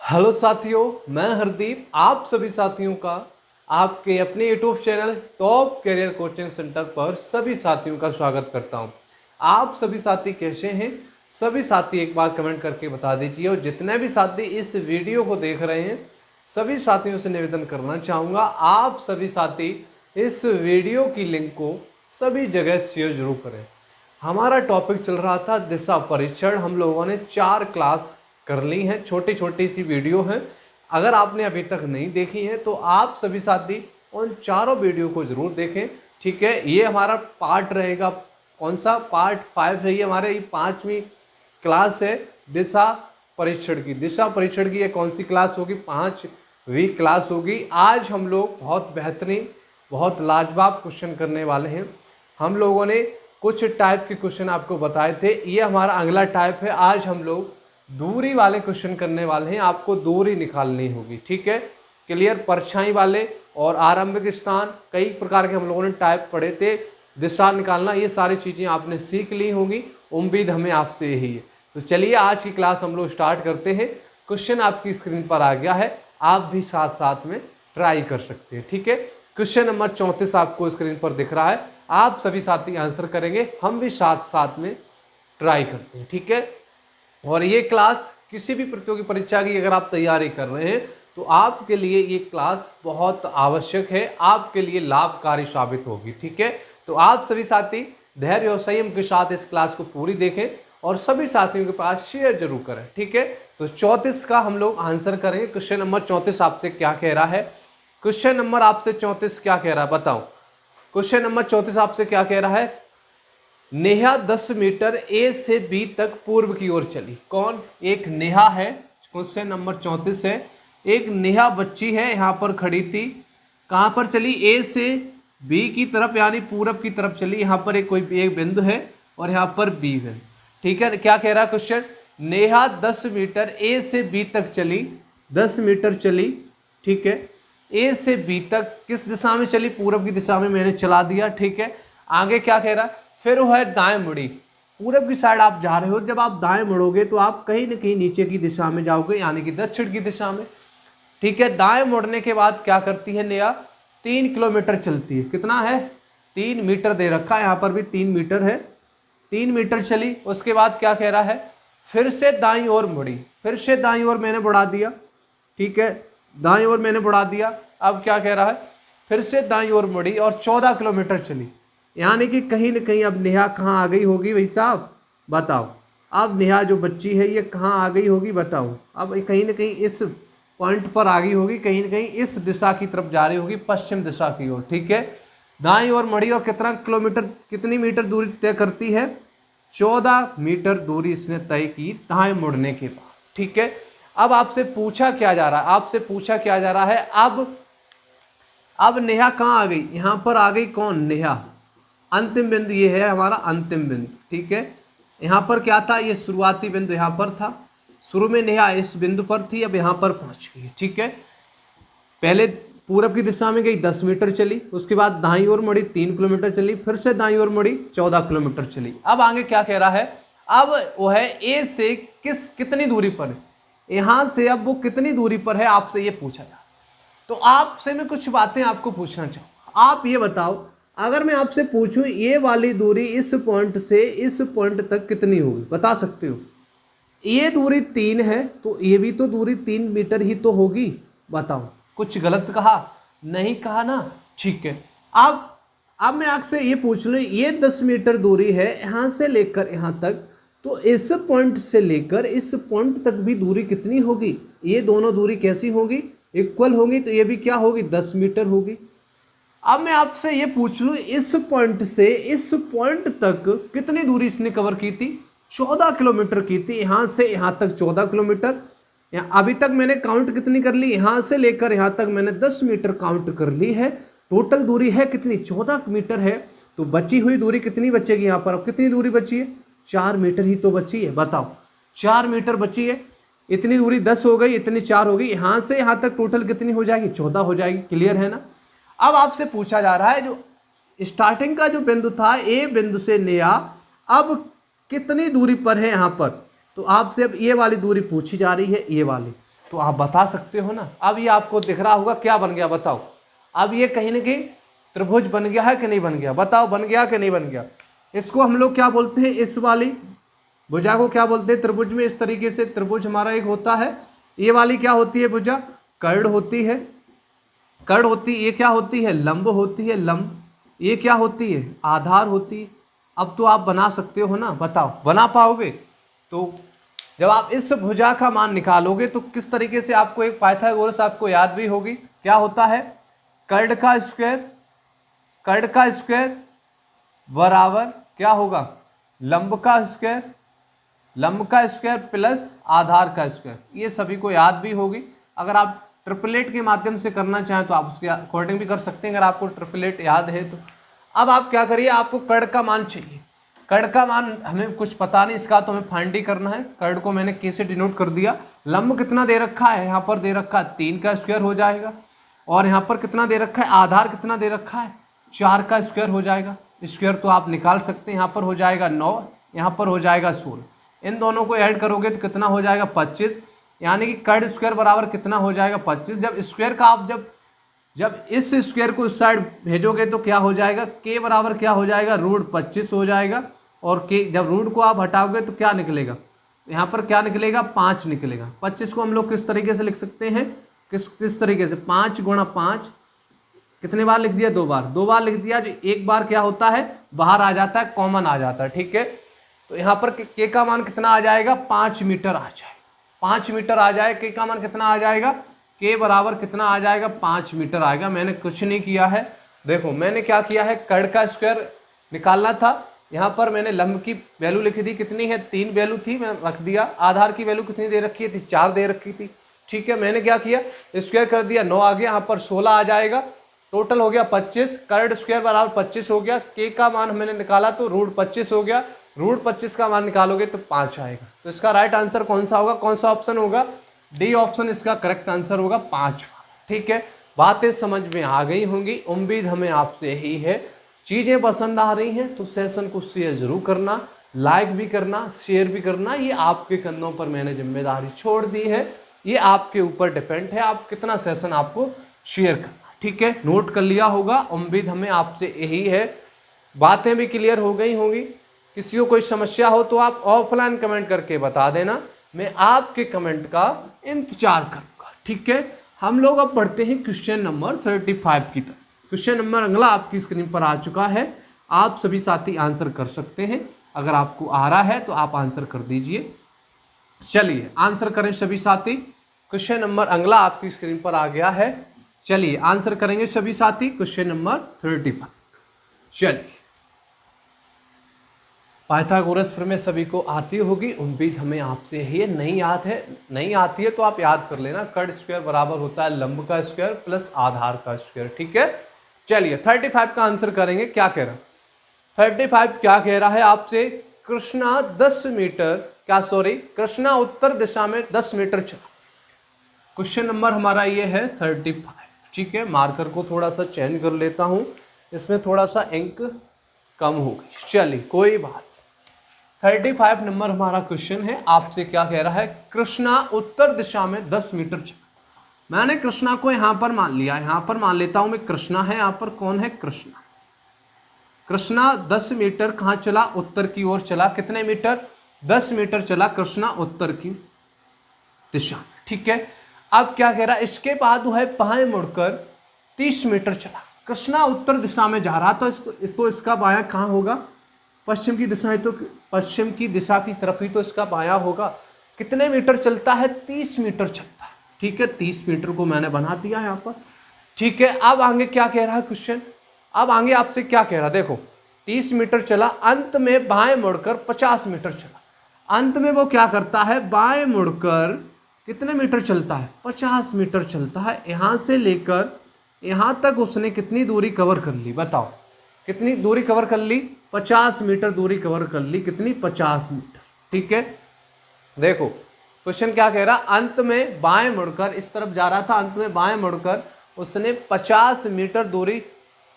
Hello साथियों, मैं हरदीप आप सभी साथियों का आपके अपने YouTube channel top career coaching centre पर सभी साथियों का स्वागत करता हूं। आप सभी साथी कैसे हैं? सभी साथी एक बार कमेंट करके बता दीजिए। और जितने भी साथी इस वीडियो को देख रहे हैं सभी साथियों से निवेदन करना चाहूँगा, आप सभी साथी इस वीडियो की लिंक को सभी जगह शेयर जरूर करें। हमारा टॉपिक चल रहा था दिशा परीक्षण। हम लोगों ने 4 क्लास कर ली हैं, छोटी छोटी सी वीडियो हैं। अगर आपने अभी तक नहीं देखी है तो आप सभी साथी उन चारों वीडियो को जरूर देखें। ठीक है, ये हमारा पार्ट रहेगा। कौन सा? पार्ट 5 है। ये हमारे 5वीं क्लास है दिशा परीक्षण की। दिशा परीक्षण की ये कौन सी क्लास होगी? 5वीं क्लास होगी। आज हम लोग बहुत बेहतरीन, बहुत लाजवाब क्वेश्चन करने वाले हैं। हम लोगों ने कुछ टाइप के क्वेश्चन आपको बताए थे, ये हमारा अगला टाइप है। आज हम लोग दूरी वाले क्वेश्चन करने वाले हैं। आपको दूरी निकालनी होगी। ठीक है, क्लियर? परछाई वाले और आरंभिक स्थान, कई प्रकार के हम लोगों ने टाइप पढ़े थे। दिशा निकालना, ये सारी चीज़ें आपने सीख ली होंगी। उम्मीद हमें आपसे यही है। तो चलिए आज की क्लास हम लोग स्टार्ट करते हैं। क्वेश्चन आपकी स्क्रीन पर आ गया है, आप भी साथ साथ में ट्राई कर सकते हैं। ठीक है, क्वेश्चन नंबर 34 आपको स्क्रीन पर दिख रहा है। आप सभी साथी आंसर करेंगे, हम भी साथ साथ में ट्राई करते हैं। ठीक है, और ये क्लास किसी भी प्रतियोगी परीक्षा की अगर आप तैयारी कर रहे हैं तो आपके लिए ये क्लास बहुत आवश्यक है, आपके लिए लाभकारी साबित होगी। ठीक है, तो आप सभी साथी धैर्य और संयम के साथ इस क्लास को पूरी देखें और सभी साथियों के पास शेयर जरूर करें। ठीक है, तो 34 का हम लोग आंसर करेंगे। क्वेश्चन नंबर 34 आपसे क्या कह रहा है? क्वेश्चन नंबर आपसे 34 क्या कह रहा है बताओ? क्वेश्चन नंबर 34 आपसे क्या कह रहा है? नेहा 10 मीटर ए से बी तक पूर्व की ओर चली। कौन? एक नेहा है। क्वेश्चन नंबर 34 है। एक नेहा बच्ची है, यहाँ पर खड़ी थी। कहाँ पर चली? ए से बी की तरफ, यानी पूरब की तरफ चली। यहाँ पर एक बिंदु है और यहाँ पर बी है। ठीक है, क्या कह रहा है क्वेश्चन? नेहा 10 मीटर ए से बी तक चली। 10 मीटर चली। ठीक है, ए से बी तक किस दिशा में चली? पूरब की दिशा में मैंने चला दिया। ठीक है, आगे क्या कह रहा है? फिर वो है दाएं मुड़ी। पूरब की साइड आप जा रहे हो, जब आप दाएं मुड़ोगे तो आप कहीं ना कहीं नीचे की दिशा में जाओगे, यानी कि दक्षिण की दिशा में। ठीक है, दाएं मुड़ने के बाद क्या करती है नेहा? 3 किलोमीटर चलती है। कितना है? 3 मीटर दे रखा है, यहाँ पर भी 3 मीटर है। 3 मीटर चली, उसके बाद क्या कह रहा है? फिर से दाई ओर मुड़ी। फिर से दाई ओर मैंने बढ़ा दिया। ठीक है, दाई ओर मैंने बढ़ा दिया। अब क्या कह रहा है? फिर से दाई ओर मुड़ी और 14 किलोमीटर चली। यानी कि कहीं ना कहीं अब नेहा कहाँ आ गई होगी भाई साहब? बताओ। अब नेहा जो बच्ची है ये कहाँ आ गई होगी बताओ? अब कहीं ना कहीं इस पॉइंट पर आ गई होगी, कहीं ना कहीं इस दिशा की तरफ जा रही होगी, पश्चिम दिशा की ओर। ठीक है, दाईं ओर मड़ी और कितना किलोमीटर, कितनी मीटर दूरी तय करती है? 14 मीटर दूरी इसने तय की दाएं मुड़ने के बाद। ठीक है, अब आपसे पूछा क्या जा रहा है? आपसे पूछा क्या जा रहा है? अब नेहा कहाँ आ गई? यहाँ पर आ गई। कौन? नेहा। अंतिम बिंदु ये है हमारा अंतिम बिंदु। ठीक है, यहाँ पर क्या था? ये शुरुआती बिंदु यहाँ पर था। शुरू में नेहा इस बिंदु पर थी, अब यहाँ पर पहुँच गई। ठीक है, पहले पूरब की दिशा में गई, 10 मीटर चली। उसके बाद दाईं ओर मुड़ी, 3 किलोमीटर चली। फिर से दाईं ओर मुड़ी, 14 किलोमीटर चली। अब आगे क्या कह रहा है? अब वो है ए से कितनी दूरी पर है? यहाँ से अब वो कितनी दूरी पर है, आपसे ये पूछा जा रहा है। तो आपसे मैं कुछ बातें आपको पूछना चाहूँगा। आप ये बताओ, अगर मैं आपसे पूछूं ये वाली दूरी इस पॉइंट से इस पॉइंट तक कितनी होगी? बता सकते हो? ये दूरी 3 है तो ये भी तो दूरी 3 मीटर ही तो होगी। बताओ, कुछ गलत कहा? नहीं कहा ना? ठीक है, अब मैं आपसे ये पूछ लूँ, ये 10 मीटर दूरी है यहाँ से लेकर यहाँ तक, तो इस पॉइंट से लेकर इस पॉइंट तक भी दूरी कितनी होगी? ये दोनों दूरी कैसी होगी? इक्वल होगी। तो ये भी क्या होगी? 10 मीटर होगी। अब मैं आपसे ये पूछ लूं, इस पॉइंट से इस पॉइंट तक कितनी दूरी इसने कवर की थी? 14 किलोमीटर की थी। यहाँ से यहाँ तक 14 किलोमीटर। अभी तक मैंने काउंट कितनी कर ली? यहाँ से लेकर यहाँ तक मैंने 10 मीटर काउंट कर ली है। टोटल दूरी है कितनी? 14 मीटर है। तो बची हुई दूरी कितनी बचेगी यहाँ पर? अब कितनी दूरी बची है? 4 मीटर ही तो बची है। बताओ, 4 मीटर बची है। इतनी दूरी 10 हो गई, इतनी 4 हो गई। यहाँ से यहाँ तक टोटल कितनी हो जाएगी? 14 हो जाएगी। क्लियर है ना? अब आपसे पूछा जा रहा है, जो स्टार्टिंग का जो बिंदु था ए बिंदु से नेहा अब कितनी दूरी पर है यहाँ पर? तो आपसे अब ये वाली दूरी पूछी जा रही है, ये वाली। तो आप बता सकते हो ना। अब ये आपको दिख रहा होगा क्या बन गया बताओ। अब ये कहीं ना कहीं त्रिभुज बन गया है कि नहीं बन गया, बताओ बन गया कि नहीं बन गया। इसको हम लोग क्या बोलते हैं, इस वाली भुजा को क्या बोलते हैं त्रिभुज में। इस तरीके से त्रिभुज हमारा एक होता है, ये वाली क्या होती है भुजा, कर्ण होती है, कर्ण होती है। ये क्या होती है, लंब होती है, लंब। ये क्या होती है, आधार होती है। अब तो आप बना सकते हो ना, बताओ बना पाओगे। तो जब आप इस भुजा का मान निकालोगे तो किस तरीके से आपको एक पाइथागोरस आपको याद भी होगी, क्या होता है, कर्ण का स्क्वायर, कर्ण का स्क्वायर बराबर क्या होगा, लंब का स्क्वायर, लंब का स्क्वायर प्लस आधार का स्क्वायर। ये सभी को याद भी होगी। अगर आप ट्रिपलेट के माध्यम से करना चाहें तो आप उसके अकॉर्डिंग भी कर सकते हैं, अगर आपको ट्रिपलेट याद है तो। अब आप क्या करिए, आपको कर्ण का मान चाहिए। कर्ण का मान हमें कुछ पता नहीं इसका, तो हमें फाइंड ही करना है। कर्ण को मैंने के से डिनोट कर दिया। लंब कितना दे रखा है, यहाँ पर दे रखा है 3 का स्क्वायर हो जाएगा, और यहाँ पर कितना दे रखा है, आधार कितना दे रखा है 4 का स्क्वायर हो जाएगा। स्क्वायर तो आप निकाल सकते हैं, यहाँ पर हो जाएगा 9, यहाँ पर हो जाएगा 16। इन दोनों को ऐड करोगे तो कितना हो जाएगा 25, यानी कि कर्ण स्क्वायर बराबर कितना हो जाएगा 25। जब स्क्वायर का आप जब इस स्क्वायर को इस साइड भेजोगे तो क्या हो जाएगा, के बराबर क्या हो जाएगा, √25 हो जाएगा। और के जब रूट को आप हटाओगे तो क्या निकलेगा, यहाँ पर क्या निकलेगा, 5 निकलेगा। 25 को हम लोग किस तरीके से लिख सकते हैं, किस तरीके से, 5 गुणा 5 कितने बार लिख दिया, 2 बार, 2 बार लिख दिया। जो एक बार क्या होता है, बाहर आ जाता है, कॉमन आ जाता है, ठीक है। तो यहाँ पर के का मान कितना आ जाएगा, 5 मीटर आ जाए, 5 मीटर आ जाए। के का मान कितना आ जाएगा, के बराबर कितना आ जाएगा, 5 मीटर आएगा। मैंने कुछ नहीं किया है, देखो मैंने क्या किया है, कर्ण का स्क्वायर निकालना था, यहाँ पर मैंने लंब की वैल्यू लिखी थी, कितनी है, 3 वैल्यू थी, मैंने रख दिया। आधार की वैल्यू कितनी दे रखी थी, 4 दे रखी थी, ठीक है। मैंने क्या किया, स्क्वायर कर दिया, 9 आ गया, यहाँ पर 16 आ जाएगा, टोटल हो गया 25। कर्ण स्क्वायर बराबर 25 हो गया। के का मान मैंने निकाला तो √25 हो गया, √25 का मान निकालोगे तो 5 आएगा। तो इसका राइट आंसर कौन सा होगा, कौन सा ऑप्शन होगा, डी ऑप्शन इसका करेक्ट आंसर होगा, 5। ठीक है, बातें समझ में आ गई होंगी, उम्मीद हमें आपसे यही है। चीज़ें पसंद आ रही हैं तो सेशन को शेयर जरूर करना, लाइक भी करना, शेयर भी करना। ये आपके कंधों पर मैंने जिम्मेदारी छोड़ दी है, ये आपके ऊपर डिपेंड है, आप कितना सेशन आपको शेयर करना। ठीक है, नोट कर लिया होगा, उम्मीद हमें आपसे यही है। बातें भी क्लियर हो गई होंगी। किसी को कोई समस्या हो तो आप ऑफलाइन कमेंट करके बता देना, मैं आपके कमेंट का इंतजार करूंगा। ठीक है, हम लोग अब पढ़ते हैं क्वेश्चन नंबर 35 की तरफ। क्वेश्चन नंबर अगला आपकी स्क्रीन पर आ चुका है, आप सभी साथी आंसर कर सकते हैं। अगर आपको आ रहा है तो आप आंसर कर दीजिए। चलिए आंसर करें सभी साथी। क्वेश्चन नंबर अगला आपकी स्क्रीन पर आ गया है, चलिए आंसर करेंगे सभी साथी। क्वेश्चन नंबर 35, चलिए पाइथागोरस प्रमेय सभी को आती होगी, उम्मीद हमें आपसे यही है। नहीं याद है, नहीं आती है तो आप याद कर लेना, कर्ण स्क्वायर बराबर होता है लंब का स्क्वायर प्लस आधार का स्क्वायर। ठीक है, चलिए 35 का आंसर करेंगे। क्या कह रहा है 35, क्या कह रहा है आपसे, कृष्णा 10 मीटर, क्या सॉरी, कृष्णा उत्तर दिशा में 10 मीटर चला। क्वेश्चन नंबर हमारा ये है 35। ठीक है, मार्कर को थोड़ा सा चेंज कर लेता हूं, इसमें थोड़ा सा इंक कम हो गई, चलिए कोई बात। 35 नंबर हमारा क्वेश्चन है, आपसे क्या कह रहा है, कृष्णा उत्तर दिशा में 10 मीटर चला। मैंने कृष्णा को यहां पर मान लिया, यहां पर मान लेता हूं मैं, कृष्णा है, यहां पर कौन है, कृष्णा। कृष्णा 10 मीटर कहां चला, उत्तर की ओर चला। कितने मीटर, 10 मीटर चला कृष्णा उत्तर की दिशा में। ठीक है, अब क्या कह रहा है, इसके बाद वो है बाएं मुड़कर 30 मीटर चला। कृष्णा उत्तर दिशा में जा रहा तो इसका बायां कहाँ होगा, पश्चिम की दिशा है, तो पश्चिम की दिशा की तरफ ही तो इसका बायां होगा। कितने मीटर चलता है, 30 मीटर चलता है। ठीक है, 30 मीटर को मैंने बना दिया यहाँ पर। ठीक है, अब आगे क्या कह रहा है क्वेश्चन, अब आगे आपसे क्या कह रहा है, देखो 30 मीटर चला, अंत में बाएं मुड़कर 50 मीटर चला। अंत में वो क्या करता है, बाएं मुड़कर कितने मीटर चलता है, 50 मीटर चलता है। यहां से लेकर यहां तक उसने कितनी दूरी कवर कर ली, बताओ कितनी दूरी कवर कर ली, 50 मीटर दूरी कवर कर ली। कितनी, 50 मीटर। ठीक है, देखो क्वेश्चन क्या कह रहा, अंत में बाएं मुड़कर, इस तरफ जा रहा था, अंत में बाएं मुड़कर उसने 50 मीटर दूरी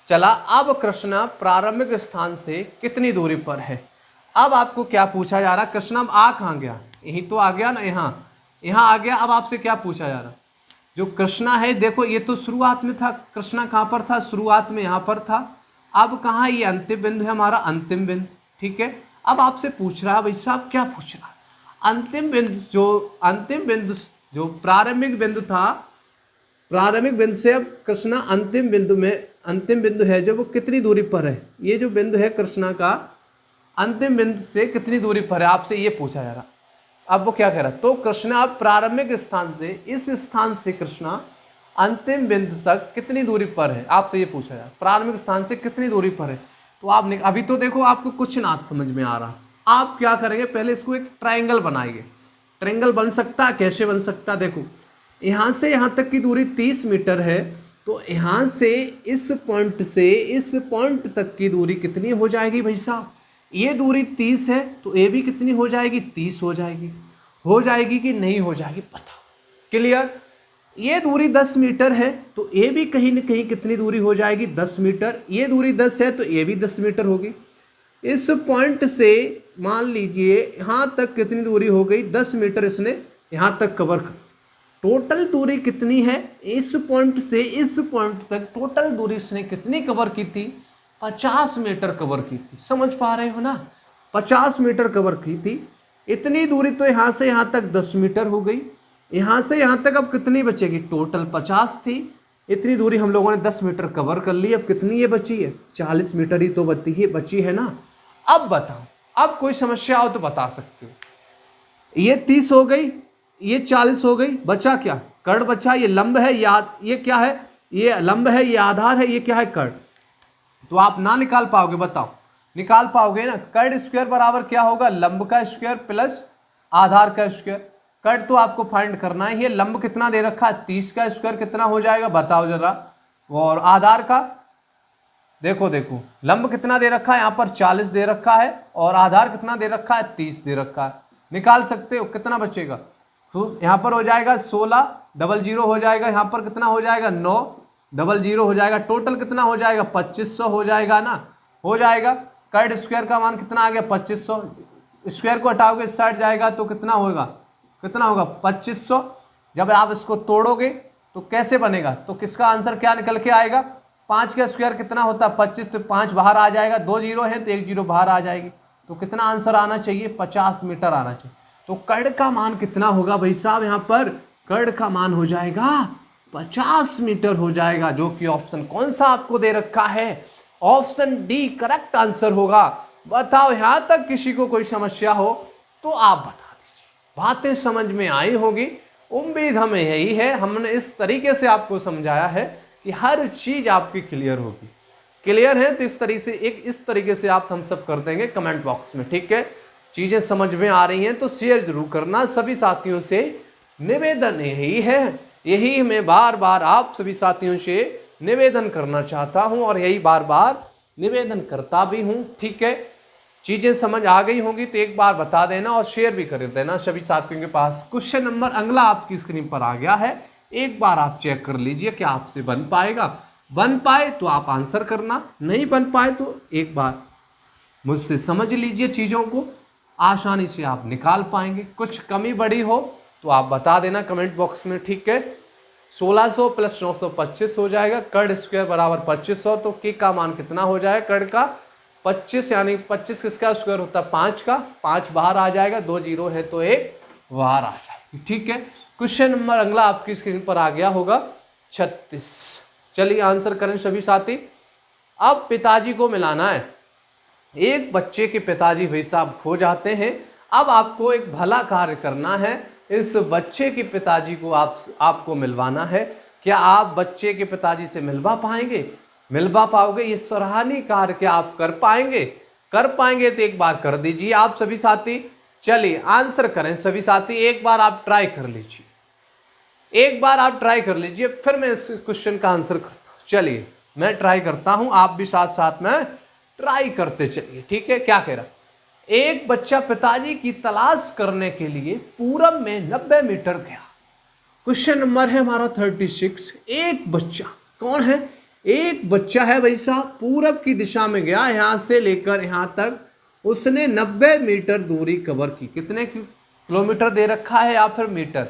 चला। अब कृष्णा प्रारंभिक स्थान से कितनी दूरी पर है। अब आपको क्या पूछा जा रहा है, कृष्णा आ कहाँ गया, यही तो आ गया ना, यहाँ यहाँ आ गया। अब आपसे क्या पूछा जा रहा, जो कृष्णा है देखो ये तो शुरुआत में था, कृष्णा कहाँ पर था, शुरुआत में यहाँ पर था। अब कहाँ, ये अंतिम बिंदु है हमारा, अंतिम बिंदु, ठीक है। अब आपसे पूछ रहा है भाई साहब, क्या पूछ रहा है, अंतिम बिंदु जो प्रारंभिक बिंदु था, प्रारंभिक बिंदु से अब कृष्णा अंतिम बिंदु है जो वो कितनी दूरी पर है, ये जो बिंदु है कृष्णा का अंतिम बिंदु से कितनी दूरी पर है, आपसे ये पूछा जा रहा। अब वो क्या कह रहा, तो कृष्णा अब प्रारंभिक स्थान से, इस स्थान से कृष्णा अंतिम बिंदु तक कितनी दूरी पर है, आपसे ये पूछा जा रहा, प्रारंभिक स्थान से कितनी दूरी पर है। तो आपने अभी तो देखो आपको कुछ ना समझ में आ रहा, आप क्या करेंगे, पहले इसको एक ट्रायंगल बनाएंगे। ट्रायंगल बन सकता है, कैसे बन सकता है, देखो यहाँ से यहाँ तक की दूरी 30 मीटर है, तो यहाँ से इस पॉइंट तक की दूरी कितनी हो जाएगी भाई साहब, ये दूरी 30 है, तो ये भी कितनी हो जाएगी, 30 हो जाएगी कि नहीं हो जाएगी, बताओ। क्लियर। ये दूरी 10 मीटर है, तो ये भी कहीं न कहीं कितनी दूरी हो जाएगी, 10 मीटर। ये दूरी 10 है तो ये भी 10 मीटर होगी। इस पॉइंट से मान लीजिए यहाँ तक कितनी दूरी हो गई, 10 मीटर इसने यहाँ तक कवर कर। टोटल दूरी कितनी है, इस पॉइंट से इस पॉइंट तक टोटल दूरी इसने कितनी कवर की थी, 50 मीटर कवर की थी। समझ पा रहे हो ना, 50 मीटर कवर की थी। इतनी दूरी तो यहाँ से यहाँ तक 10 मीटर हो गई, यहाँ से यहाँ तक अब कितनी बचेगी, टोटल 50 थी, इतनी दूरी हम लोगों ने 10 मीटर कवर कर ली। अब कितनी ये बची है, 40 मीटर ही तो बची है ना। अब बताओ, अब कोई समस्या हो तो बता सकते हो। ये 30 हो गई, ये 40 हो गई, बचा क्या, कर्ण बचा। ये लंब है, ये क्या है, ये लंब है, ये आधार है, ये क्या है, कर्ण। तो आप ना निकाल पाओगे, बताओ निकाल पाओगे ना। कर्ण स्क्वायर बराबर क्या होगा, लंब का स्क्वायर प्लस आधार का स्क्वायर। कर्ण तो आपको फाइंड करना है, ये लंब कितना दे रखा है, 30 का स्क्वायर कितना हो जाएगा, बताओ जरा। और आधार का देखो लंब कितना दे रखा है, यहाँ पर 40 दे रखा है, और आधार कितना दे रखा है, 30 दे रखा है। निकाल सकते हो, कितना बचेगा, तो यहाँ पर हो जाएगा 16, डबल जीरो हो जाएगा, यहाँ पर कितना हो जाएगा 9, डबल जीरो हो जाएगा, टोटल कितना हो जाएगा 2500 हो जाएगा ना, हो जाएगा। कर्ण स्क्वायर का मान कितना आ गया 2500, स्क्वायर को हटाओगे इस साइड जाएगा तो कितना होगा 2500। जब आप इसको तोड़ोगे तो कैसे बनेगा, तो किसका आंसर क्या निकल के आएगा, 5 का स्क्वायर कितना होता है 25, तो 5 बाहर आ जाएगा, 2 जीरो है तो 1 जीरो बाहर आ जाएगी, तो कितना आंसर आना चाहिए 50 मीटर आना चाहिए। तो कर्ण का मान कितना होगा भाई साहब, यहाँ पर कर्ण का मान हो जाएगा 50 मीटर हो जाएगा, जो कि ऑप्शन कौन सा आपको दे रखा है, ऑप्शन डी करेक्ट आंसर होगा। बताओ यहां तक किसी को कोई समस्या हो तो आप बता दीजिए। बातें समझ में आई होगी, उम्मीद हमें यही है, हमने इस तरीके से आपको समझाया है कि हर चीज आपकी क्लियर होगी। क्लियर है तो इस तरीके से आप हम सब कर देंगे कमेंट बॉक्स में, ठीक है। चीजें समझ में आ रही हैं तो शेयर जरूर करना। सभी साथियों से निवेदन यही है, यही मैं बार बार आप सभी साथियों से निवेदन करना चाहता हूं और यही बार बार निवेदन करता भी हूं, ठीक है। चीजें समझ आ गई होंगी तो एक बार बता देना और शेयर भी कर देना सभी साथियों के पास। क्वेश्चन नंबर अगला आपकी स्क्रीन पर आ गया है, एक बार आप चेक कर लीजिए क्या आपसे बन पाएगा। बन पाए तो आप आंसर करना, नहीं बन पाए तो एक बार मुझसे समझ लीजिए चीजों को, आसानी से आप निकाल पाएंगे। कुछ कमी बड़ी हो तो आप बता देना कमेंट बॉक्स में, ठीक है। 1600 प्लस 925 हो जाएगा, कर्ण स्क्वायर बराबर 2500, तो के का मान कितना हो जाएगा, कर्ण का 25, यानी 25 किसका स्क्वायर होता है 5 का, 5 बाहर आ जाएगा, 2 जीरो है तो 1 बाहर आ जाएगी, ठीक है। क्वेश्चन नंबर अगला आपकी स्क्रीन पर आ गया होगा 36। चलिए आंसर करें सभी साथी। अब पिताजी को मिलाना है, एक बच्चे के पिताजी भाई साहब खो जाते हैं। अब आपको एक भला कार्य करना है, इस बच्चे के पिताजी को आपको मिलवाना है। क्या आप बच्चे के पिताजी से मिलवा पाओगे, ये सराहनीय कार्य क्या आप कर पाएंगे तो एक बार कर दीजिए आप सभी साथी। चलिए आंसर करें सभी साथी, एक बार आप ट्राई कर लीजिए, फिर मैं इस क्वेश्चन का आंसर करता हूं। चलिए मैं ट्राई करता हूं, आप भी साथ साथ में ट्राई करते चलिए, ठीक है। क्या कह रहा, एक बच्चा पिताजी की तलाश करने के लिए पूरब में 90 मीटर गया। क्वेश्चन नंबर है हमारा 36। एक बच्चा कौन है, एक बच्चा है भाई साहब, पूरब की दिशा में गया, यहां से लेकर यहां तक उसने 90 मीटर दूरी कवर की। कितने किलोमीटर दे रखा है या फिर मीटर,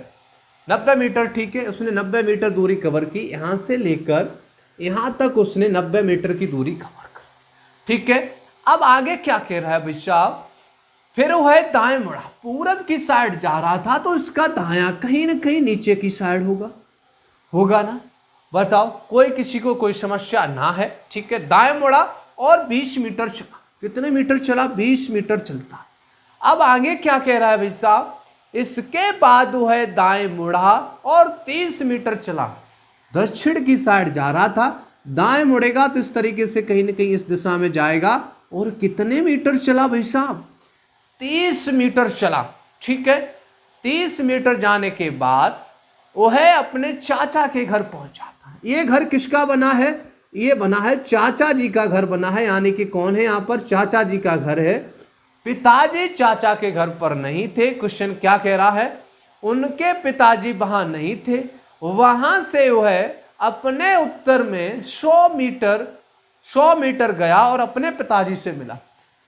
90 मीटर, ठीक है। उसने 90 मीटर दूरी कवर की, यहाँ से लेकर यहाँ तक उसने 90 मीटर की दूरी कवर कर, ठीक है। अब आगे क्या कह रहा है भाई साहब, फिर वो है दाएं मुड़ा, पूरब की साइड जा रहा था तो इसका दायां कहीं ना कहीं नीचे की साइड होगा ना, बताओ। कोई किसी को कोई समस्या ना है, ठीक है। दाएं मुड़ा और 20 मीटर चला, कितने मीटर चला, 20 मीटर चलता। अब आगे क्या कह रहा है भाई साहब, इसके बाद वो है दाएं मुड़ा और 30 मीटर चला, दक्षिण की साइड जा रहा था, दाएं मुड़ेगा तो इस तरीके से कहीं ना कहीं इस दिशा में जाएगा, और कितने मीटर चला भाई साहब, 30 मीटर चला, ठीक है। 30 मीटर जाने के बाद वो है अपने चाचा के घर पहुंच जाता है। ये घर किसका बना है, ये बना है चाचा जी का घर बना है, यानी कि कौन है यहाँ पर, चाचा जी का घर है। पिताजी चाचा के घर पर नहीं थे। क्वेश्चन क्या कह रहा है, उनके पिताजी वहां नहीं थे। वहां से वो है अपने उत्तर में 100 मीटर गया और अपने पिताजी से मिला।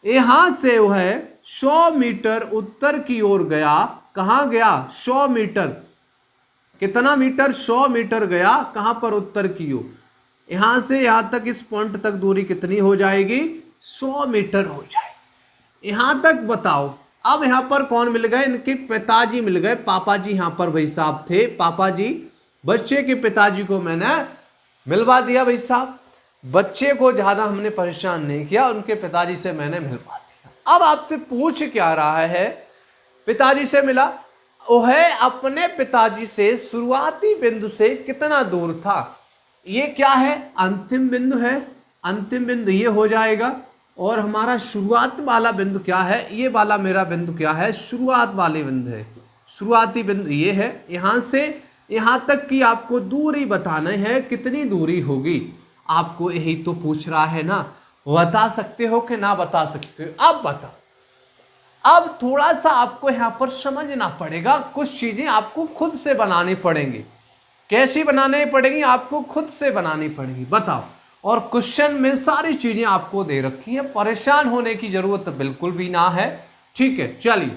यहां से वो है 100 मीटर उत्तर की ओर गया, कहां गया, 100 मीटर, कितना मीटर, 100 मीटर गया, कहां पर, उत्तर की ओर। यहां से यहां तक इस पॉइंट तक दूरी कितनी हो जाएगी, 100 मीटर हो जाएगी। यहां तक बताओ। अब यहां पर कौन मिल गए, इनके पिताजी मिल गए, पापा जी यहां पर भाई साहब थे। पापा जी, बच्चे के पिताजी को मैंने मिलवा दिया भाई साहब, बच्चे को ज्यादा हमने परेशान नहीं किया, उनके पिताजी से मैंने मिलवा दिया। अब आपसे पूछ क्या रहा है, पिताजी से मिला, वह अपने पिताजी से शुरुआती बिंदु से कितना दूर था, ये क्या है, अंतिम बिंदु है, अंतिम बिंदु ये हो जाएगा। और हमारा शुरुआत वाला बिंदु क्या है, ये वाला मेरा बिंदु क्या है, शुरुआत वाले बिंदु है, शुरुआती बिंदु ये है। यहां से यहां तक की आपको दूरी बताना है, कितनी दूरी होगी, आपको यही तो पूछ रहा है ना। बता सकते हो कि ना बता सकते हो, अब बताओ। अब थोड़ा सा आपको यहां पर समझना पड़ेगा, कुछ चीजें आपको खुद से बनानी पड़ेंगी। कैसी बनानी पड़ेगी, आपको खुद से बनानी पड़ेगी, बताओ। और क्वेश्चन में सारी चीजें आपको दे रखी है, परेशान होने की जरूरत बिल्कुल भी ना है, ठीक है। चलिए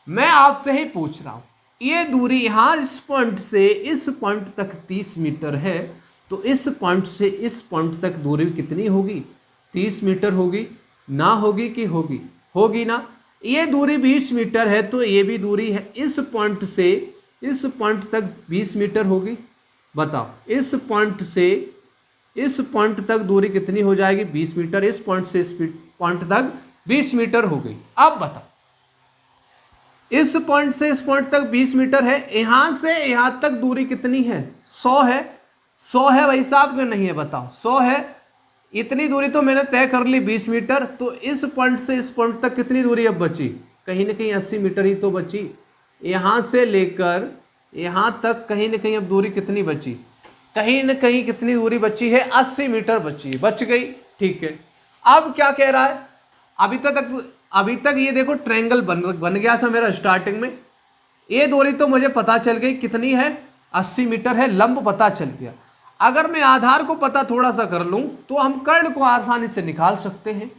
मैं आपसे ही पूछ रहा हूं, ये दूरी यहां इस पॉइंट से इस पॉइंट तक 30 मीटर है, तो इस पॉइंट से इस पॉइंट तक दूरी कितनी होगी, 30 मीटर होगी ना, होगी कि होगी, होगी ना। ये दूरी 20 मीटर है, तो ये भी दूरी है इस पॉइंट से इस पॉइंट तक 20 मीटर होगी, बताओ। इस पॉइंट से इस पॉइंट तक दूरी कितनी हो जाएगी, 20 मीटर, इस पॉइंट से इस पॉइंट तक 20 मीटर हो गई। अब बताओ, इस पॉइंट से इस पॉइंट तक 20 मीटर है, यहां से यहां तक दूरी कितनी है, 100 है, 100 है भाई साहब कि नहीं है, बताओ। 100 है, इतनी दूरी तो मैंने तय कर ली 20 मीटर, तो इस पॉइंट से इस पॉइंट तक कितनी दूरी अब बची, कहीं ना कहीं 80 मीटर ही तो बची। यहां से लेकर यहां तक कहीं ना कहीं अब दूरी कितनी बची, कहीं ना कहीं कितनी दूरी बची है, 80 मीटर बची, बच गई, ठीक है। अब क्या कह रहा है, अभी तक ये देखो ट्रायंगल बन गया था मेरा स्टार्टिंग में। ये दूरी तो मुझे पता चल गई कितनी है, 80 मीटर है, लंब पता चल गया। अगर मैं आधार को पता थोड़ा सा कर लूं तो हम कर्ण को आसानी से निकाल सकते हैं।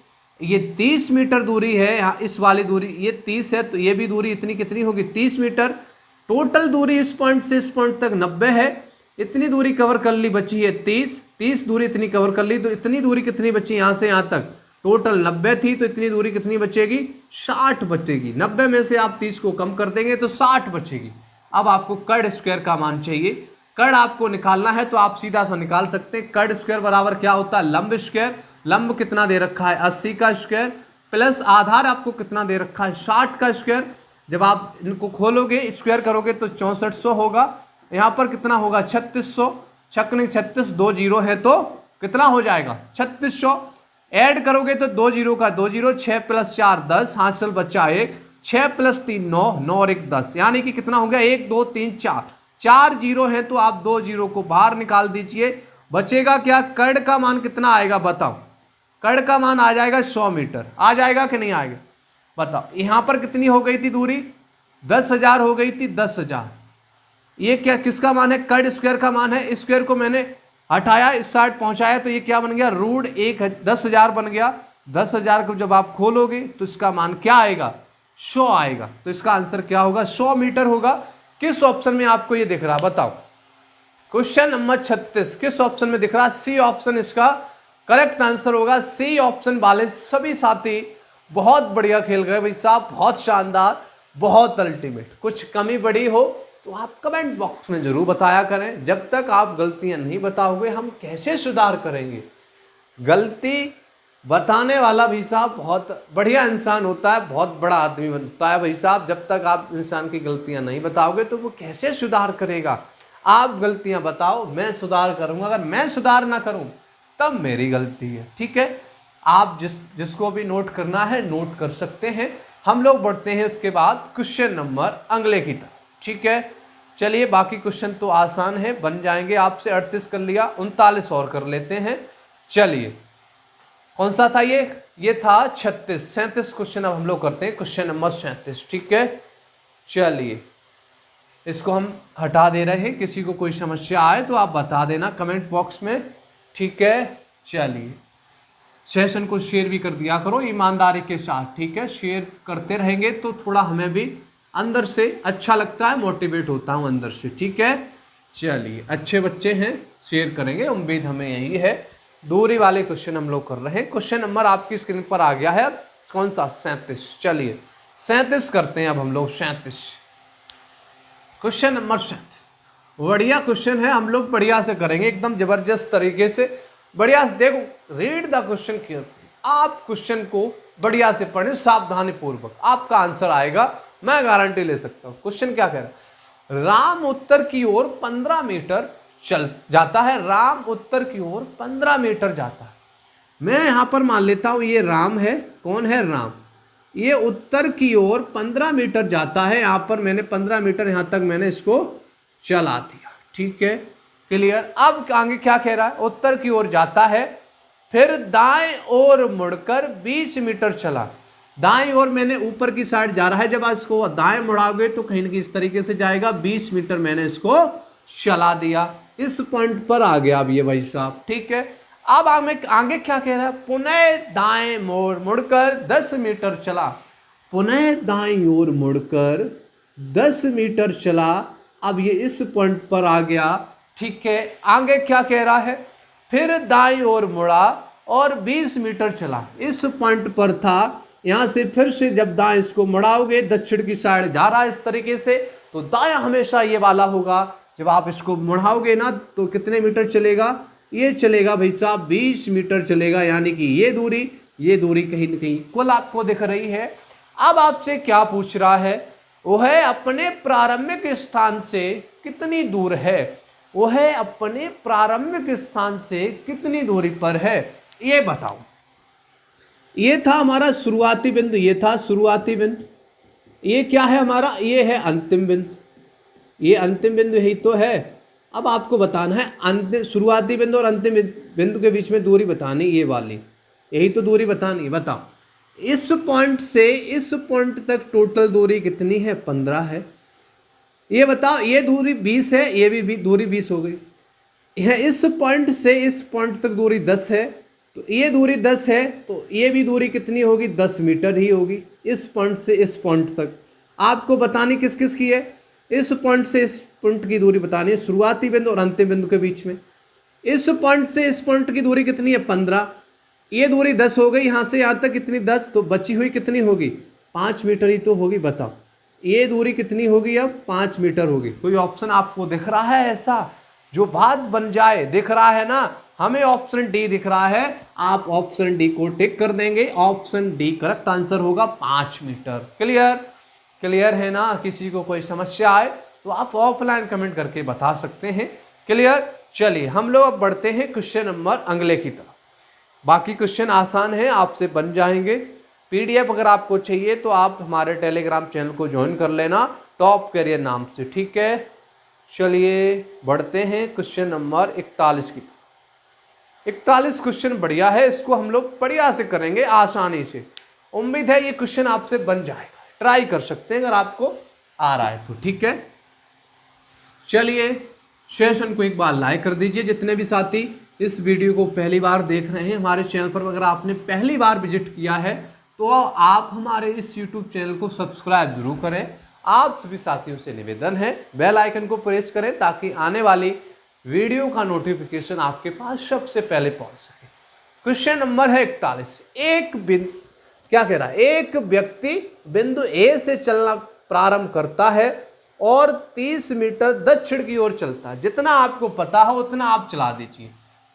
ये 30 मीटर दूरी है, यहाँ इस वाली दूरी ये 30 है, तो ये भी दूरी इतनी कितनी होगी, 30 मीटर। टोटल दूरी इस पॉइंट से इस पॉइंट तक 90 है, इतनी दूरी कवर कर ली, बची है 30 दूरी इतनी कवर कर ली, तो इतनी दूरी कितनी बची, यहाँ से यहाँ तक टोटल 90 थी, तो इतनी दूरी कितनी बचेगी, 60 बचेगी। 90 में से आप 30 को कम कर देंगे तो 60 बचेगी। अब आपको कर्ण स्क्वायर का मान चाहिए, कर्ण आपको निकालना है तो आप सीधा सा निकाल सकते हैं। कर्ण स्क्वायर बराबर क्या होता है, लंब स्क्वायर। लंब कितना दे रखा है, 80 का स्क्वायर, प्लस आधार आपको कितना दे रखा है, 60 का स्क्वायर। जब आप इनको खोलोगे स्क्वायर करोगे तो 6400 होगा, यहाँ पर कितना होगा, 3600, छक नहीं 36, 2 जीरो है तो कितना हो जाएगा, 3600। ऐड करोगे तो 2 जीरो का 2 जीरो, 6 + 4 10, हासिल बच्चा 1, 6 + 3 9, 9 और 1 10, यानी कि कितना हो गया, 1 2 3 4, 4 जीरो है तो आप 2 जीरो को बाहर निकाल दीजिए, बचेगा क्या, कर्ण का मान कितना आएगा बताओ, कर्ण का मान आ जाएगा 100 मीटर, आ जाएगा कि नहीं आएगा बताओ। यहां पर कितनी हो गई थी दूरी, 10,000 हो गई थी, 10,000। ये क्या किसका मान है, कर्ण स्क्वायर का मान है। स्क्वायर को मैंने हटाया, इस साइड पहुंचाया, तो ये क्या बन गया, √1 10,000 बन गया। 10,000 को जब आप खोलोगे तो इसका मान क्या आएगा, 100 आएगा। तो इसका आंसर क्या होगा? 100 मीटर होगा। किस ऑप्शन में आपको ये दिख रहा बताओ? क्वेश्चन नंबर 36 किस ऑप्शन में दिख रहा? सी ऑप्शन इसका करेक्ट आंसर होगा। सी ऑप्शन वाले सभी साथी बहुत बढ़िया खेल गए भाई साहब, बहुत शानदार, बहुत अल्टीमेट। कुछ कमी बढ़ी हो तो आप कमेंट बॉक्स में जरूर बताया करें। जब तक आप गलतियां नहीं बताओगे हम कैसे सुधार करेंगे? गलती बताने वाला भाई साहब बहुत बढ़िया इंसान होता है, बहुत बड़ा आदमी बनता है भाई साहब। जब तक आप इंसान की गलतियां नहीं बताओगे तो वो कैसे सुधार करेगा? आप गलतियां बताओ, मैं सुधार करूंगा। अगर मैं सुधार ना करूं तब मेरी गलती है, ठीक है। आप जिसको भी नोट करना है नोट कर सकते हैं। हम लोग बढ़ते हैं इसके बाद क्वेश्चन नंबर अगले की तरफ, ठीक है। चलिए, बाकी क्वेश्चन तो आसान है, बन जाएंगे आपसे। 38 कर लिया, 39 और कर लेते हैं। चलिए, कौन सा था ये था 36। 37 क्वेश्चन अब हम लोग करते हैं, क्वेश्चन नंबर 37, ठीक है। चलिए, इसको हम हटा दे रहे हैं। किसी को कोई समस्या आए तो आप बता देना कमेंट बॉक्स में, ठीक है। चलिए, सेशन को शेयर भी कर दिया करो ईमानदारी के साथ, ठीक है। शेयर करते रहेंगे तो थोड़ा हमें भी अंदर से अच्छा लगता है, मोटिवेट होता हूँ अंदर से, ठीक है। चलिए, अच्छे बच्चे हैं, शेयर करेंगे, उम्मीद हमें यही है। दूरी वाले क्वेश्चन हम लोग कर रहे हैं। क्वेश्चन नंबर आपकी स्क्रीन पर आ गया है, कौन सा? 37। चलिए 37 करते हैं अब हम लोग। 37 क्वेश्चन नंबर 37 बढ़िया क्वेश्चन है, हम लोग बढ़िया से करेंगे, एकदम जबरदस्त तरीके से। बढ़िया से देखो, रीड द क्वेश्चन केयरफुली। आप क्वेश्चन को बढ़िया से पढ़ें, सावधानी पूर्वक, आपका आंसर आएगा, मैं गारंटी ले सकता हूं। क्वेश्चन क्या कह रहा है? राम उत्तर की ओर 15 मीटर चल जाता है। राम उत्तर की ओर 15 मीटर जाता है। मैं यहां पर मान लेता हूं ये राम है। कौन है? राम। ये उत्तर की ओर 15 मीटर जाता है। यहां पर मैंने 15 मीटर यहां तक मैंने इसको चला दिया, ठीक है, क्लियर। अब आगे क्या कह रहा है? उत्तर की ओर जाता है, फिर दाएं ओर मुड़कर 20 मीटर चला। दाएं ओर मैंने ऊपर की साइड जा रहा है, जब आप इसको दाएं मुड़ाओगे तो कहीं ना कहीं इस तरीके से जाएगा। 20 मीटर मैंने इसको चला दिया, इस पॉइंट पर आ गया अब ये भाई साहब, ठीक है। अब आगे क्या कह रहा है? पुनः दाएं मुड़कर 10 मीटर चला। पुनः दाएं ओर मुड़कर 10 मीटर चला। अब ये इस पॉइंट पर आ गया, ठीक है। आगे क्या कह रहा है? फिर दाईं ओर मुड़ा और 20 मीटर चला। इस पॉइंट पर था, यहां से फिर से जब दाएं इसको मुड़ाओगे, दक्षिण की साइड जा रहा है इस तरीके से, तो दायां हमेशा ये वाला होगा। जब आप इसको मुड़ाओगे ना तो कितने मीटर चलेगा? ये चलेगा भाई साहब 20 मीटर चलेगा, यानी कि ये दूरी कहीं ना कहीं कुल आपको दिख रही है। अब आपसे क्या पूछ रहा है? वह अपने प्रारंभिक स्थान से कितनी दूर है? वह अपने प्रारंभिक स्थान से कितनी दूरी पर है, ये बताओ। ये था हमारा शुरुआती बिंदु, ये था शुरुआती बिंदु। ये क्या है हमारा? ये है अंतिम बिंदु। ये अंतिम बिंदु यही तो है। अब आपको बताना है अंतिम शुरुआती बिंदु और अंतिम बिंदु के बीच में दूरी बतानी, ये वाली, यही तो दूरी बतानी। बताओ, इस पॉइंट से इस पॉइंट तक टोटल दूरी कितनी है? 15 है। ये बताओ, ये दूरी 20 है, ये भी दूरी 20 हो गई है। इस पॉइंट से इस पॉइंट तक दूरी 10 है, तो ये दूरी 10 है, तो ये भी दूरी कितनी होगी? 10 मीटर ही होगी, इस पॉइंट से इस पॉइंट तक। आपको बतानी किस किस की है? इस पॉइंट से इस पॉइंट की दूरी बतानी है, शुरुआती बिंदु और अंतिम बिंदु के बीच में। इस पॉइंट से इस पॉइंट की दूरी कितनी है? 15। ये दूरी 10 हो गई, यहाँ से यहाँ तक कितनी? 10। तो बची हुई कितनी होगी? 5 मीटर ही तो होगी। बताओ, ये दूरी कितनी होगी? अब 5 मीटर होगी। कोई ऑप्शन आपको दिख रहा है ऐसा जो बात बन जाए? दिख रहा है ना? हमें ऑप्शन डी दिख रहा है, आप ऑप्शन डी को टिक कर देंगे। ऑप्शन डी करेक्ट आंसर होगा, 5 मीटर। क्लियर है ना? किसी को कोई समस्या आए तो आप ऑफलाइन कमेंट करके बता सकते हैं। क्लियर? चलिए, हम लोग अब बढ़ते हैं क्वेश्चन नंबर अगले की तरफ। बाकी क्वेश्चन आसान है, आपसे बन जाएंगे। पीडीएफ अगर आपको चाहिए तो आप हमारे टेलीग्राम चैनल को ज्वाइन कर लेना, टॉप करियर नाम से, ठीक है। चलिए बढ़ते हैं क्वेश्चन नंबर 41 की तरफ। 41 क्वेश्चन बढ़िया है, इसको हम लोग बढ़िया से करेंगे, आसानी से। उम्मीद है ये क्वेश्चन आपसे बन जाएगा, ट्राई कर सकते हैं अगर आपको आ रहा है तो, ठीक है। चलिए सेशन को एक बार लाइक कर दीजिए। जितने भी साथी इस वीडियो को पहली बार देख रहे हैं हमारे चैनल पर, अगर आपने पहली बार विजिट किया है तो आप हमारे इस YouTube चैनल को सब्सक्राइब जरूर करें। आप सभी साथियों से निवेदन है बेल आइकन को प्रेस करें ताकि आने वाली वीडियो का नोटिफिकेशन आपके पास सबसे पहले पहुंच सके। क्वेश्चन नंबर है 41। क्या कह रहा है, एक व्यक्ति बिंदु ए से चलना प्रारंभ करता है और 30 मीटर दक्षिण की ओर चलता है। जितना आपको पता हो उतना आप चला दीजिए।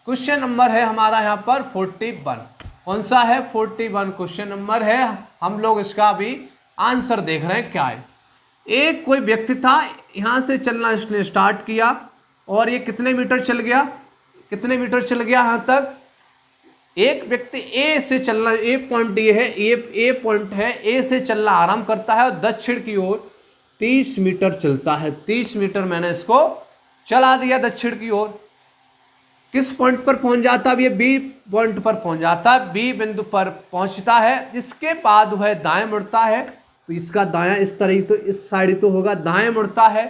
क्वेश्चन नंबर है हमारा यहाँ पर 41। कौन सा है? 41 क्वेश्चन नंबर है। हम लोग इसका अभी आंसर देख रहे हैं क्या है। एक कोई व्यक्ति था, यहाँ से चलना इसने स्टार्ट किया और ये कितने मीटर चल गया, कितने मीटर चल गया यहाँ तक। एक व्यक्ति ए से चलना, ए पॉइंट ये है, ए पॉइंट है, ए से चलना आरंभ करता है और दक्षिण की ओर 30 मीटर चलता है। 30 मीटर मैंने इसको चला दिया दक्षिण की ओर। किस पॉइंट पर पहुंच जाता है? ये बी पॉइंट पर पहुंच जाता है, बी बिंदु पर पहुंचता है। इसके बाद वह दाएं मुड़ता है, तो इसका दायां इस तरह, तो इस साइड तो होगा, दाएं मुड़ता है।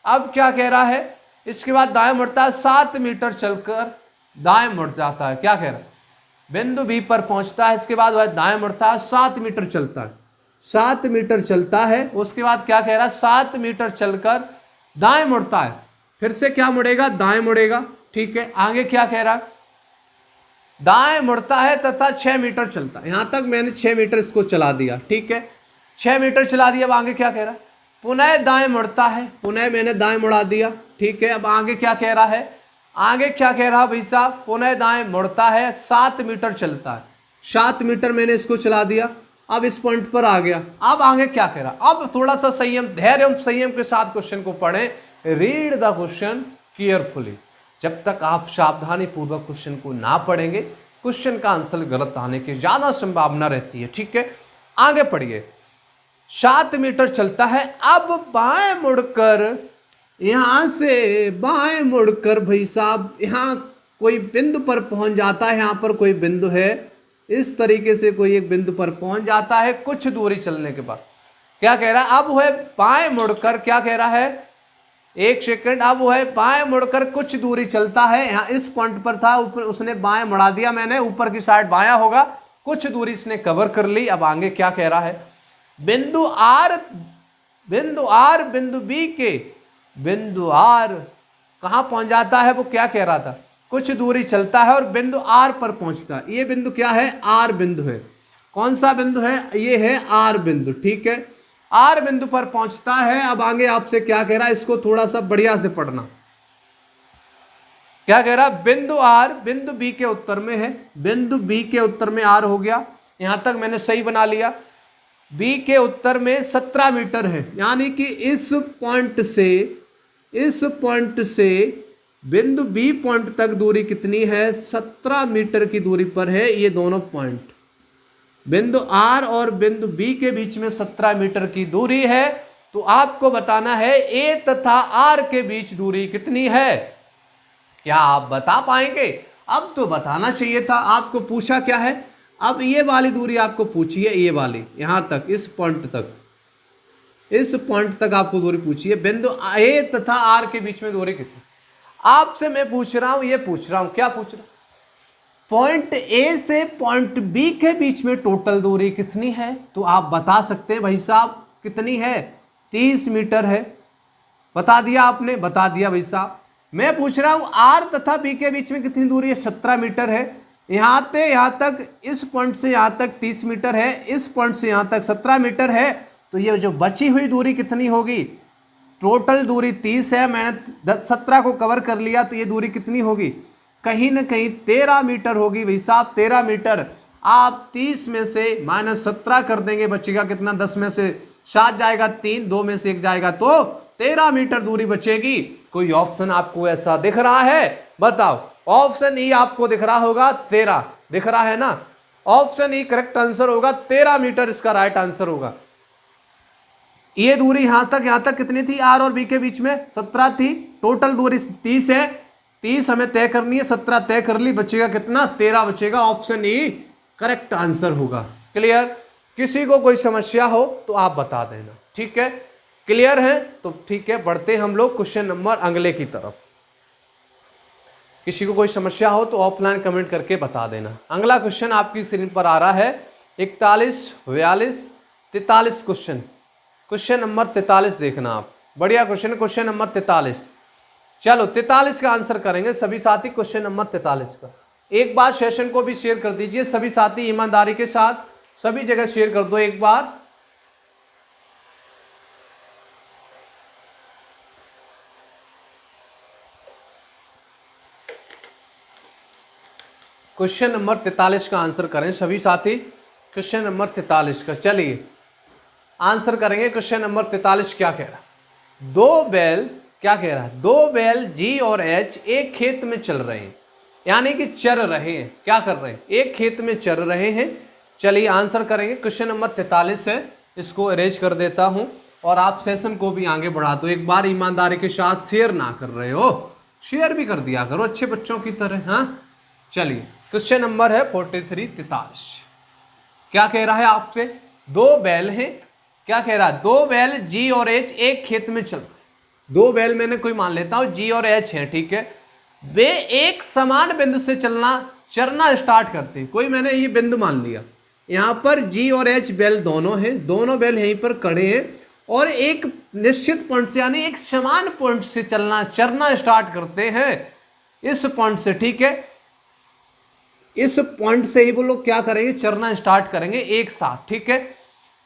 अब क्या कह रहा है, इसके बाद दाएं मुड़ता है, 7 मीटर चलकर दाएं मुड़ जाता है। क्या कह रहा है? बिंदु बी पर पहुंचता है, इसके बाद वह दाएं मुड़ता है, 7 मीटर चलता है, 7 मीटर चलता है। उसके बाद क्या कह रहा है, 7 मीटर चलकर दाएं मुड़ता है, फिर से क्या मुड़ेगा, दाएं मुड़ेगा। ठीक है, आगे क्या कह रहा है, दाएं मुड़ता है तथा 6 मीटर चलता है। यहां तक मैंने 6 मीटर इसको चला दिया। ठीक है, 6 मीटर चला दिया। अब आगे क्या कह रहा है, पुनः दाएं मुड़ता है, पुनः मैंने दाएं मुड़ा दिया। ठीक है, अब आगे क्या कह रहा है, आगे क्या कह रहा है भाई साहब, पुनः दाएं मुड़ता है, 7 मीटर चलता है, 7 मीटर मैंने इसको चला दिया। अब इस पॉइंट पर आ गया। अब आगे क्या कह रहा, अब थोड़ा सा संयम, धैर्य एवं संयम के साथ क्वेश्चन को पढ़ें। Read the question carefully. जब तक आप सावधानी पूर्वक क्वेश्चन को ना पढ़ेंगे, क्वेश्चन का आंसर गलत आने की ज्यादा संभावना रहती है। ठीक है, आगे पढ़िए। 7 मीटर चलता है, अब बाएं मुड़कर, यहां से बाएं मुड़कर भाई साहब यहां कोई बिंदु पर पहुंच जाता है। यहां पर कोई बिंदु है, इस तरीके से कोई एक बिंदु पर पहुंच जाता है कुछ दूरी चलने के बाद। क्या कह रहा है, अब वह बाएं मुड़कर, क्या कह रहा है, एक सेकंड, अब वह बाएं मुड़कर कुछ दूरी चलता है। यहाँ इस पॉइंट पर था, ऊपर उसने बाएं मुड़ा दिया मैंने, ऊपर की साइड बायां होगा, कुछ दूरी इसने कवर कर ली। अब आगे क्या कह रहा है, बिंदु आर बिंदु आर कहां पहुंच जाता है, वो क्या कह रहा था, कुछ दूरी चलता है और बिंदु आर पर पहुंचता है। ये बिंदु क्या है, आर बिंदु है। कौन सा बिंदु है, ये है आर बिंदु। ठीक है, आर बिंदु पर पहुंचता है। अब आगे आपसे क्या कह रहा है, इसको थोड़ा सा बढ़िया से पढ़ना। क्या कह रहा है, बिंदु आर बिंदु बी के उत्तर में है, बिंदु बी के उत्तर में आर हो गया। यहां तक मैंने सही बना लिया। बी के उत्तर में 17 मीटर है, यानी कि इस पॉइंट से बिंदु बी पॉइंट तक दूरी कितनी है, 17 मीटर की दूरी पर है ये दोनों पॉइंट। बिंदु आर और बिंदु बी के बीच में 17 मीटर की दूरी है। तो आपको बताना है ए तथा आर के बीच दूरी कितनी है। क्या आप बता पाएंगे? अब तो बताना चाहिए था। आपको पूछा क्या है, अब ये वाली दूरी आपको पूछी है, ये वाली यहां तक, इस पॉइंट तक आपको दूरी पूछी है। बिंदु ए तथा आर के बीच में दूरी कितनी, आपसे मैं पूछ रहा हूं, ये पूछ रहा हूं, क्या पूछ रहा हूं, पॉइंट ए से पॉइंट बी के बीच में टोटल दूरी कितनी है। तो आप बता सकते हैं भाई साहब कितनी है, 30 मीटर है। बता दिया आपने, बता दिया भाई साहब। मैं पूछ रहा हूं आर तथा बी के बीच में कितनी दूरी है, 17 मीटर है। यहां से यहां तक, इस पॉइंट से यहां तक 30 मीटर है, इस पॉइंट से यहां तक 17 मीटर है। तो ये जो बची हुई दूरी कितनी होगी, टोटल दूरी 30 है, मैंने 17 को कवर कर लिया, तो ये दूरी कितनी होगी, कहीं ना कहीं 13 मीटर होगी भाई साहब, 13 मीटर। आप 30 में से -17 कर देंगे, बचेगा कितना, 10 में से 7 जाएगा 3, 2 में से 1 जाएगा, तो 13 मीटर दूरी बचेगी। कोई ऑप्शन आपको ऐसा दिख रहा है, बताओ। ऑप्शन ई आपको दिख रहा होगा, 13 दिख रहा है ना, ऑप्शन ई करेक्ट आंसर होगा, 13 मीटर इसका राइट आंसर होगा। ये दूरी यहां तक कितनी थी, आर और बी के बीच में 17 थी, टोटल दूरी 30 है, 30 हमें तय करनी है, 17 तय कर ली, बचेगा कितना, 13 बचेगा। ऑप्शन ई करेक्ट आंसर होगा। क्लियर? किसी को कोई समस्या हो तो आप बता देना, ठीक है। क्लियर है? तो ठीक है, बढ़ते हम लोग क्वेश्चन नंबर अगले की तरफ। किसी को कोई समस्या हो तो ऑफलाइन कमेंट करके बता देना। अगला क्वेश्चन आपकी स्क्रीन पर आ रहा है, 41, 42, 43 क्वेश्चन। क्वेश्चन नंबर 43 देखना आप, बढ़िया क्वेश्चन, क्वेश्चन नंबर 43। चलो 43 का आंसर करेंगे सभी साथी, क्वेश्चन नंबर 43 का। एक बार सेशन को भी शेयर कर दीजिए सभी साथी, ईमानदारी के साथ सभी जगह शेयर कर दो एक बार। क्वेश्चन नंबर 43 का आंसर करें सभी साथी, क्वेश्चन नंबर 43 का। चलिए आंसर करेंगे। क्वेश्चन नंबर 43 क्या कह रहा है? दो बैल, क्या कह रहा है? दो बैल जी और एच एक खेत में चल रहे हैं, यानी कि चर रहे हैं। क्या कर रहे हैं? एक खेत में चर रहे हैं। चलिए आंसर करेंगे। क्वेश्चन नंबर 43 है, इसको अरेंज कर देता हूं और आप सेशन को भी आगे बढ़ा दो एक बार। ईमानदारी के साथ शेयर ना कर रहे हो, शेयर भी कर दिया करो अच्छे बच्चों की तरह। हाँ चलिए क्वेश्चन नंबर है 43। क्या कह रहा है आपसे? दो बैल हैं, क्या कह रहा है? दो बैल जी और एच एक खेत में चल रहे हैं। दो बैल मैंने कोई मान लेता हूं जी और एच है, ठीक है। वे एक समान बिंदु से चरना स्टार्ट करते हैं। कोई मैंने ये बिंदु मान लिया, यहां पर जी और एच बैल दोनों हैं, दोनों बैल यहीं पर खड़े हैं और एक निश्चित पॉइंट से यानी एक समान पॉइंट से चरना स्टार्ट करते हैं, इस पॉइंट से, ठीक है। इस पॉइंट से ही वो लोग क्या करेंगे? चरना स्टार्ट करेंगे एक साथ, ठीक है।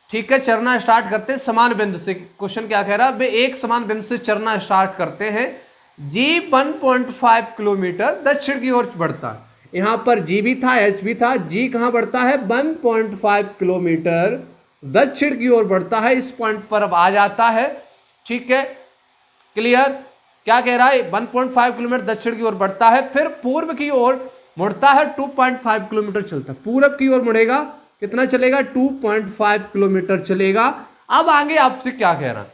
ठीक है, चरना स्टार्ट करते हैं समान बिंदु से। क्वेश्चन क्या कह रहा है? वे एक समान बिंदु से चरना स्टार्ट करते हैं। जी 1.5 किलोमीटर दक्षिण की ओर बढ़ता है। यहां पर जी भी था, एच भी था। जी कहां बढ़ता है? 1.5 किलोमीटर दक्षिण की ओर बढ़ता है। इस पॉइंट पर अब आ जाता है, ठीक है, क्लियर। क्या कह रहा है? 1.5 किलोमीटर दक्षिण की ओर बढ़ता है, फिर पूर्व की ओर मुड़ता है, 2.5 किलोमीटर चलता है। पूरब की ओर मुड़ेगा, कितना चलेगा? 2.5 किलोमीटर चलेगा। अब आगे आपसे क्या कह रहा है?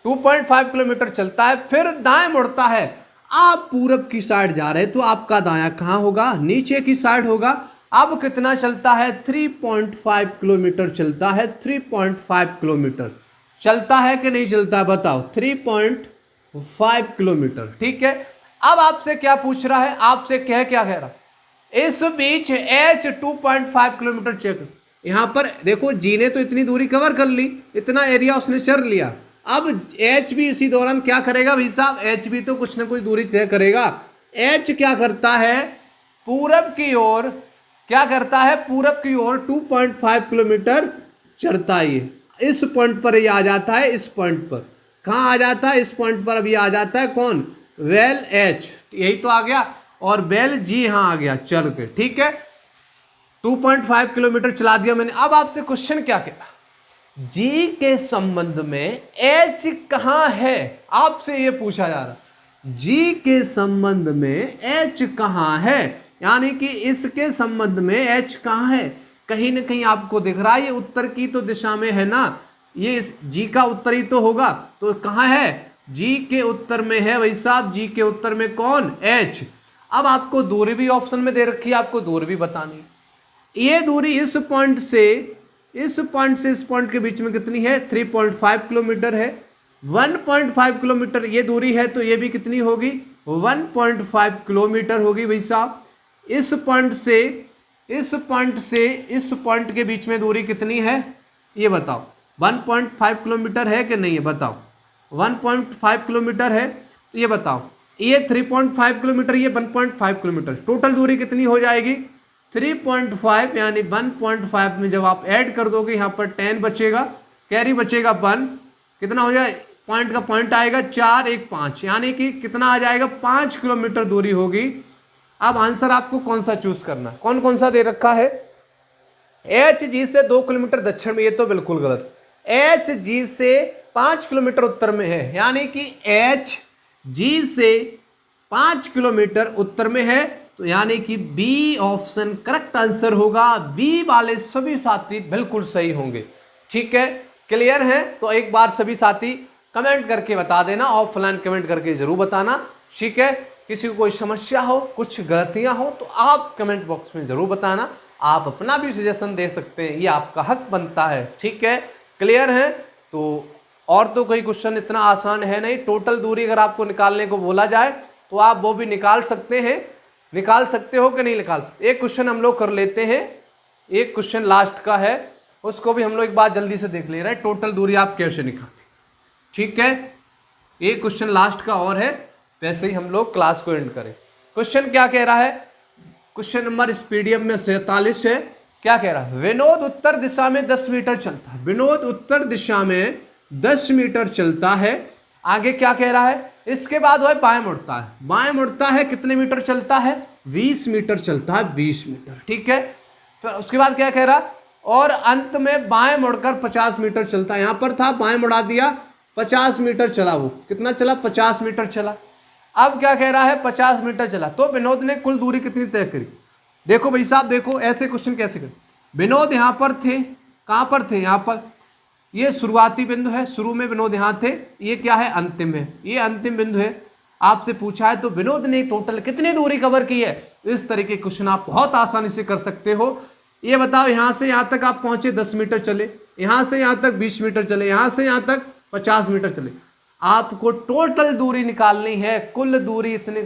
2.5 किलोमीटर चलता है, फिर दाएं मुड़ता है। आप पूरब की साइड जा रहे हैं तो आपका दायां कहां होगा? नीचे की साइड होगा। अब कितना चलता है? 3.5 किलोमीटर चलता है। 3.5 किलोमीटर चलता है कि नहीं चलता है? बताओ। 3.5 किलोमीटर, ठीक है। अब आपसे क्या पूछ रहा है? आपसे क्या कह रहा है? इस बीच H 2.5 किलोमीटर चेक। यहां पर देखो, जी ने तो इतनी दूरी कवर कर ली, इतना एरिया उसने चर लिया। अब H भी इसी दौरान क्या करेगा भाई साहब? H भी तो कुछ ना कुछ दूरी तय करेगा। H क्या करता है? पूरब की ओर क्या करता है? पूरब की ओर 2.5 किलोमीटर चढ़ता है। इस पॉइंट पर ये आ जाता है, इस पॉइंट पर। कहां आ जाता है? इस पॉइंट पर अभी आ जाता है कौन? वेल H, यही तो आ गया। और बेल जी यहां आ गया चल के, ठीक है। 2.5 किलोमीटर चला दिया मैंने। अब आपसे क्वेश्चन क्या कह रहा? जी के संबंध में H कहां है? आपसे यह पूछा जा रहा। जी के संबंध में H कहां है, यानी कि इसके संबंध में H कहां है? कहीं ना कहीं आपको दिख रहा है, ये उत्तर की तो दिशा में है ना, ये जी का उत्तर ही तो होगा। तो कहां है? जी के उत्तर में है भाई साहब। जी के उत्तर में कौन? H। अब आपको दूरी भी ऑप्शन में दे रखी है, आपको दूरी भी बतानी। ये दूरी इस पॉइंट से इस पॉइंट के बीच में कितनी है? 3.5 किलोमीटर है। 1.5 किलोमीटर ये दूरी है, तो ये भी कितनी होगी? 1.5 किलोमीटर होगी भाई साहब। इस पॉइंट के बीच में दूरी कितनी है? ये बताओ। 1.5 किलोमीटर है कि नहीं है? बताओ। 1.5 किलोमीटर है, तो ये बताओ। ये 3.5 किलोमीटर, ये 1.5 किलोमीटर, टोटल दूरी कितनी हो जाएगी? 3.5, यानी 1.5 में जब आप ऐड कर दोगे, यहाँ पर 10 बचेगा, कैरी बचेगा 1, कितना हो जाए? पॉइंट का पॉइंट आएगा 4, 1, 5, यानी कि कितना आ जाएगा? 5 किलोमीटर दूरी होगी। अब आंसर आपको कौन सा चूज करना? कौन कौन सा दे रखा है? एच जी से 2 किलोमीटर दक्षिण में, ये तो बिल्कुल गलत। एच जी से 5 किलोमीटर उत्तर में है, यानी कि एच जी से 5 किलोमीटर उत्तर में है, तो यानी कि बी ऑप्शन करेक्ट आंसर होगा। बी वाले सभी साथी बिल्कुल सही होंगे, ठीक है, क्लियर है। तो एक बार सभी साथी कमेंट करके बता देना, ऑफलाइन कमेंट करके जरूर बताना, ठीक है। किसी को कोई समस्या हो, कुछ गलतियां हो, तो आप कमेंट बॉक्स में जरूर बताना। आप अपना भी सजेशन दे सकते हैं, ये आपका हक बनता है, ठीक है, क्लियर है। तो और तो कोई क्वेश्चन इतना आसान है नहीं। टोटल दूरी अगर आपको निकालने को बोला जाए तो आप वो भी निकाल सकते हैं। निकाल सकते हो कि नहीं निकाल सकते? एक क्वेश्चन हम लोग कर लेते हैं, एक क्वेश्चन लास्ट का है, उसको भी हम लोग एक बार जल्दी से देख ले रहे हैं, टोटल दूरी आप कैसे निकालें। ठीक है, एक क्वेश्चन लास्ट का और है, वैसे ही हम लोग क्लास को एंड करें। क्वेश्चन क्या कह रहा है, क्वेश्चन नंबर इस पीडीएफ में 47 है। क्या कह रहा है, विनोद उत्तर दिशा में 10 मीटर चलता है। विनोद उत्तर दिशा में 10 मीटर चलता है। आगे क्या कह रहा है, इसके बाद वह बाएं मुड़ता है। बाएं मुड़ता है, कितने मीटर चलता है, 20 मीटर चलता है, 20 मीटर। ठीक है, फिर उसके बाद क्या कह रहा, और अंत में बाएं मुड़कर 50 मीटर चलता है। यहां पर था, बाएं मुड़ा दिया, 50 मीटर चला। वो कितना चला, 50 मीटर चला। अब क्या कह रहा है, 50 मीटर चला, तो विनोद ने कुल दूरी कितनी तय करी। देखो भाई साहब, देखो ऐसे क्वेश्चन कैसे करें। विनोद यहां पर थे, कहां पर थे, यहां पर, ये शुरुआती बिंदु है, शुरू में विनोद यहां थे, ये क्या है, अंतिम है, ये अंतिम बिंदु है। आपसे पूछा है तो विनोद ने टोटल कितनी दूरी कवर की है। इस तरीके के क्वेश्चन आप बहुत आसानी से कर सकते हो। ये बताओ, यहां से यहां तक आप पहुंचे 10 मीटर चले, यहां से यहां तक 20 मीटर चले, यहां से यहां तक 50 मीटर चले। आपको टोटल दूरी निकालनी है, कुल दूरी इतनी,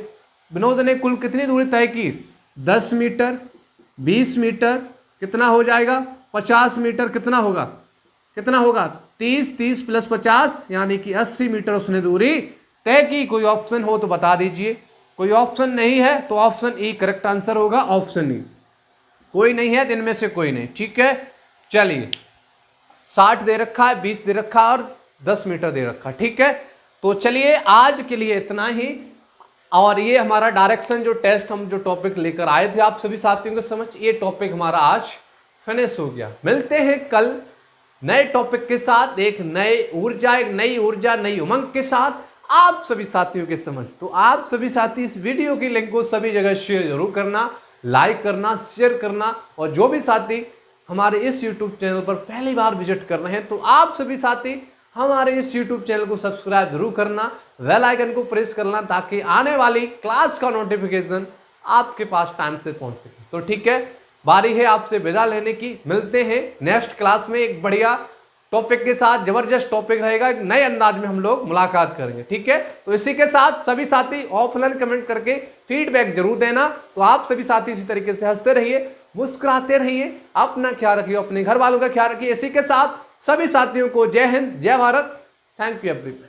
विनोद ने कुल कितनी दूरी तय की, 10 मीटर, 20 मीटर, कितना हो जाएगा, 50 मीटर, कितना होगा, कितना होगा, 30 प्लस 50 यानी कि 80 मीटर उसने दूरी तय की। कोई ऑप्शन हो तो बता दीजिए, कोई ऑप्शन नहीं है तो ऑप्शन ई करेक्ट आंसर होगा, ऑप्शन ई। कोई नहीं है, इनमें से कोई नहीं। ठीक है, चलिए 60 दे रखा है, 20 दे रखा है और 10 मीटर दे रखा है। ठीक है, तो चलिए आज के लिए इतना ही। और ये हमारा डायरेक्शन जो टेस्ट, हम जो टॉपिक लेकर आए थे आप सभी साथियों को समझ, ये टॉपिक हमारा आज फिनिश हो गया। मिलते हैं कल नए टॉपिक के साथ, एक नई ऊर्जा नई उमंग के साथ आप सभी साथियों के समझ। तो आप सभी साथी इस वीडियो की लिंक को सभी जगह शेयर जरूर करना, लाइक करना, शेयर करना। और जो भी साथी हमारे इस YouTube चैनल पर पहली बार विजिट कर रहे हैं तो आप सभी साथी हमारे इस YouTube चैनल को सब्सक्राइब जरूर करना, बेल आइकन को प्रेस करना, ताकि आने वाली क्लास का नोटिफिकेशन आपके पास टाइम से पहुंच सके। तो ठीक है, बारी है आपसे विदा लेने की। मिलते हैं नेक्स्ट क्लास में एक बढ़िया टॉपिक के साथ, जबरदस्त टॉपिक रहेगा, एक नए अंदाज में हम लोग मुलाकात करेंगे। ठीक है, तो इसी के साथ सभी साथी ऑफलाइन कमेंट करके फीडबैक जरूर देना। तो आप सभी साथी इसी तरीके से हंसते रहिए, मुस्कुराते रहिए, अपना ख्याल रखिए, अपने घर वालों का ख्याल रखिए। इसी के साथ सभी साथियों को जय हिंद, जय भारत। Thank you everyone.